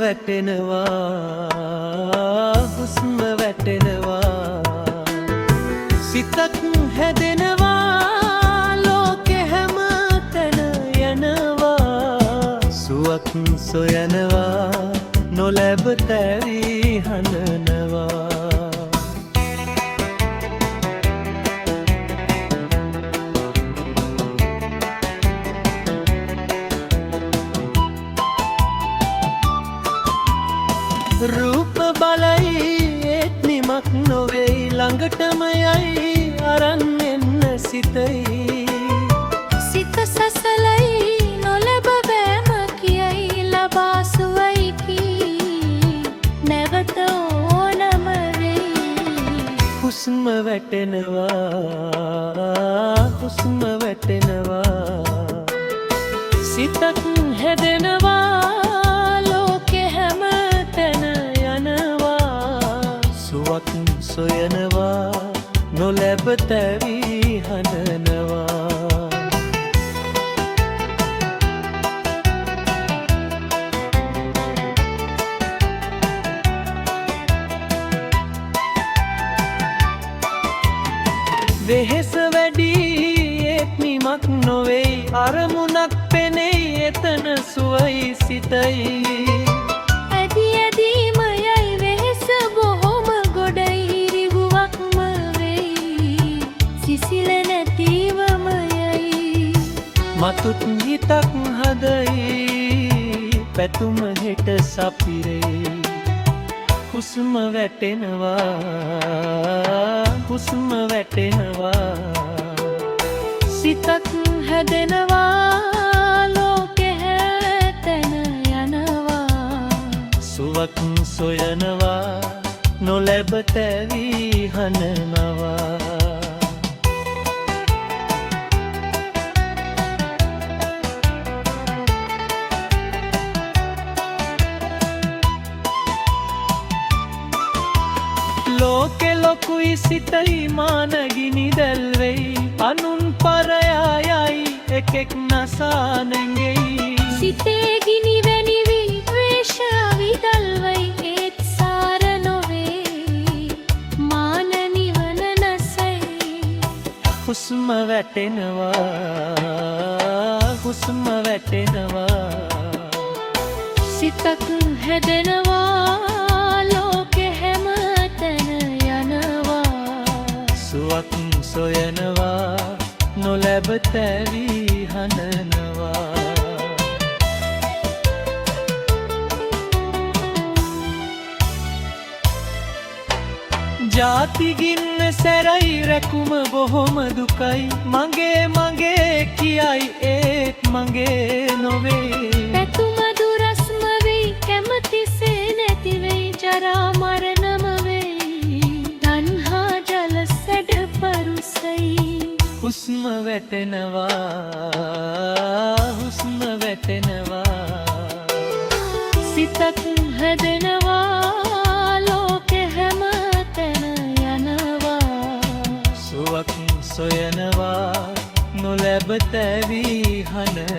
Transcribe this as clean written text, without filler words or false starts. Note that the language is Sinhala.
වැටෙනවා හුස්ම වැටෙනවා සිතක් හැදෙනවා ලෝකෙ හැම තැන යනවා සුවක් සොයනවා නොලැබ තැවි හඬනවා රූප බලයි ඒත් නිමක් නොවෙයි ළඟටම යයි අරන් එන්න සිතයි සිත සසලයි නොලැබ වෑම කියයි ලබා සුවයි කී නැවත ඕනම වෙයි හුස්ම වැටෙනවා හුස්ම වැටෙනවා සිතක් හැදෙනවා සොයනවා නොලැබ තැවි හඬනවා වෙහෙස වැඩි ඒත් නිමක් නොවෙයි අරමුණක් පෙනෙයි එතන සුවයි සිතයි මතුත් හිතක් හදයි පැතුම හෙට සපිරේ හුස්ම වැටෙනවා හුස්ම වැටෙනවා සිතක් හැදෙනවා ලෝකෙ හැතැන යනවා සුවක් සොයනවා නොලැබ තැවි හඬනවා ලෝකෙ ලොකුයි සිතයි මානගිනි දැල්වෙයි අනුන් පරයායයි එකෙක් නසානගෙයි සිතේ ගිනි වැනිවි ද්වේෂ විදල්වයි ඒත් සාර නොවේ මාන නිවන නැසයි හුස්ම වැටෙනවා හුස්ම වැටෙනවා සිතක් හැදෙනවා සුවක් සොයනවා නොලැබ තැවි හඬනවා ජාතිගින්න සැරයි රැකුම බොහොම දුකයි මගේ මගේ කියයි ඒත් මගේ නොවේ පැතුම දුරස්ම වෙයි කැමතිසේ නැතිවෙයි ජරා මරණම හුස්ම වැටෙනවා හුස්ම වැටෙනවා සිතක් හැදෙනවා ලෝකෙ හැම තැන යනවා සුවක් සොයනවා නොලැබ තැවි හඬනවා